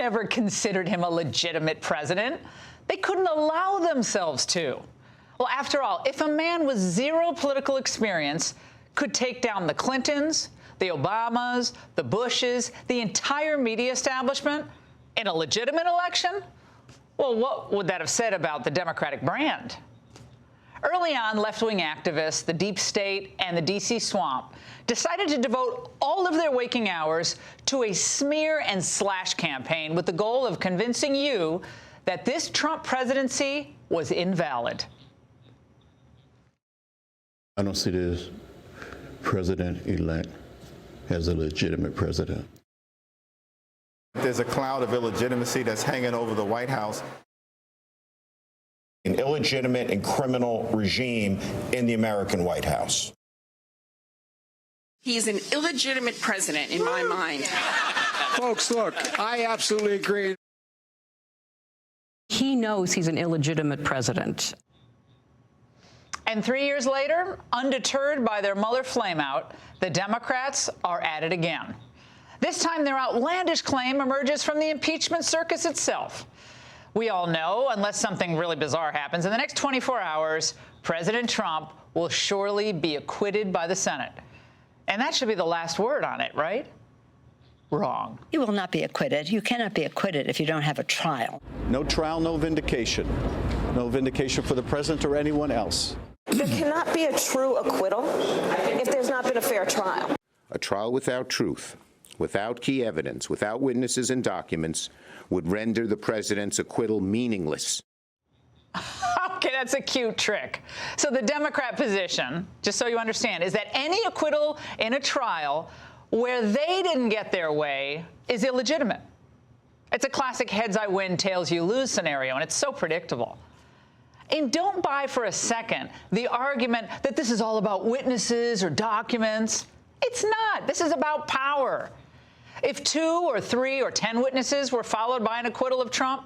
never considered him a legitimate president. They couldn't allow themselves to. Well, after all, if a man with zero political experience could take down the Clintons, the Obamas, the Bushes, the entire media establishment in a legitimate election, well, what would that have said about the Democratic brand? Early on, left-wing activists, the deep state, and the D.C. swamp decided to devote all of their waking hours to a smear and slash campaign with the goal of convincing you that this Trump presidency was invalid. I don't see this president-elect as a legitimate president. There's a cloud of illegitimacy that's hanging over the White House. An illegitimate and criminal regime in the American White House. He's an illegitimate president in my mind. Folks, look, I absolutely agree. He knows he's an illegitimate president. And 3 years later, undeterred by their Mueller flameout, the Democrats are at it again. This time, their outlandish claim emerges from the impeachment circus itself. We all know, unless something really bizarre happens, in the next 24 hours, President Trump will surely be acquitted by the Senate. And that should be the last word on it, right? Wrong. You will not be acquitted. You cannot be acquitted if you don't have a trial. No trial, no vindication. No vindication for the president or anyone else. There cannot be a true acquittal if there's not been a fair trial. A trial without truth, without key evidence, without witnesses and documents, would render the president's acquittal meaningless. Okay, that's a cute trick. So the Democrat position, just so you understand, is that any acquittal in a trial where they didn't get their way is illegitimate. It's a classic heads I win, tails you lose scenario, and it's so predictable. And don't buy for a second the argument that this is all about witnesses or documents. It's not. This is about power. If 2 or 3 or 10 witnesses were followed by an acquittal of Trump,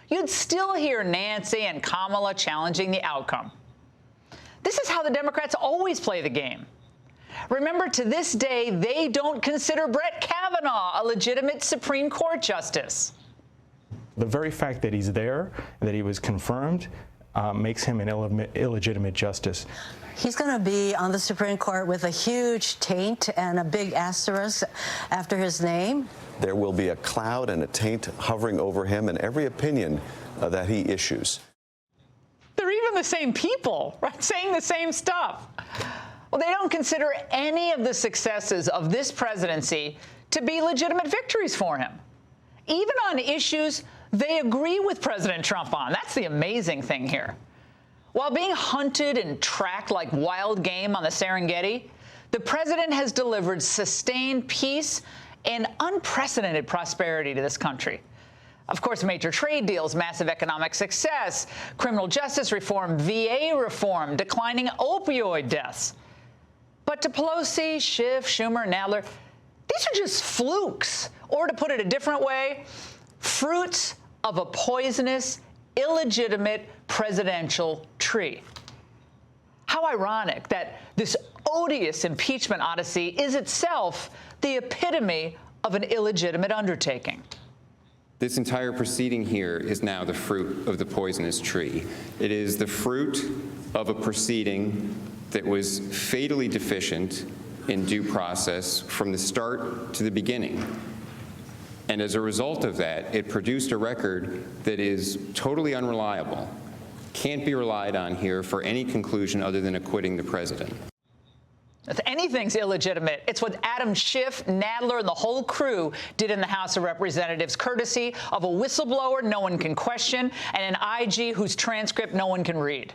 you'd still hear Nancy and Kamala challenging the outcome. This is how the Democrats always play the game. Remember, to this day, they don't consider Brett Kavanaugh a legitimate Supreme Court justice. The very fact that he's there, that he was confirmed, makes him an illegitimate justice. He's going to be on the Supreme Court with a huge taint and a big asterisk after his name. There will be a cloud and a taint hovering over him and every opinion that he issues. They're even the same people, right? Saying the same stuff. Well, they don't consider any of the successes of this presidency to be legitimate victories for him. Even on issues they agree with President Trump on. That's the amazing thing here. While being hunted and tracked like wild game on the Serengeti, the president has delivered sustained peace and unprecedented prosperity to this country. Of course, major trade deals, massive economic success, criminal justice reform, VA reform, declining opioid deaths. But to Pelosi, Schiff, Schumer, Nadler, these are just flukes, or to put it a different way, fruits of a poisonous, illegitimate presidential tree. How ironic that this odious impeachment odyssey is itself the epitome of an illegitimate undertaking. This entire proceeding here is now the fruit of the poisonous tree. It is the fruit of a proceeding that was fatally deficient in due process from the start to the beginning. And as a result of that, it produced a record that is totally unreliable, can't be relied on here for any conclusion other than acquitting the president. If anything's illegitimate, it's what Adam Schiff, Nadler, and the whole crew did in the House of Representatives, courtesy of a whistleblower no one can question and an IG whose transcript no one can read.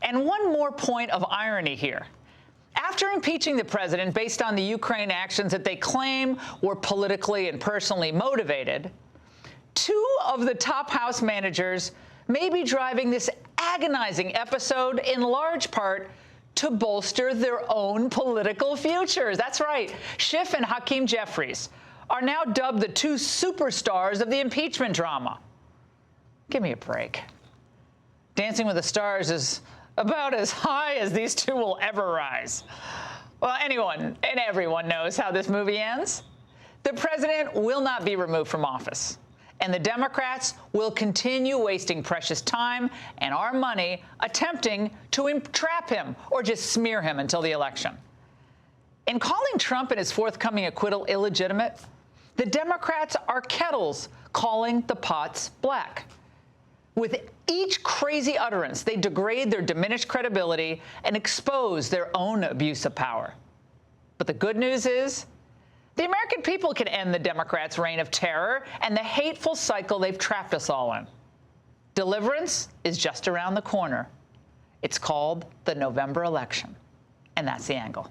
And one more point of irony here. After impeaching the president based on the Ukraine actions that they claim were politically and personally motivated, 2 of the top House managers may be driving this agonizing episode in large part to bolster their own political futures. That's right. Schiff and Hakeem Jeffries are now dubbed the 2 superstars of the impeachment drama. Give me a break. Dancing with the Stars is about as high as these 2 will ever rise. Well, anyone and everyone knows how this movie ends. The president will not be removed from office, and the Democrats will continue wasting precious time and our money attempting to entrap him or just smear him until the election. In calling Trump and his forthcoming acquittal illegitimate, the Democrats are kettles calling the pots black. With each crazy utterance, they degrade their diminished credibility and expose their own abuse of power. But the good news is, the American people can end the Democrats' reign of terror and the hateful cycle they've trapped us all in. Deliverance is just around the corner. It's called the November election. And that's The Angle.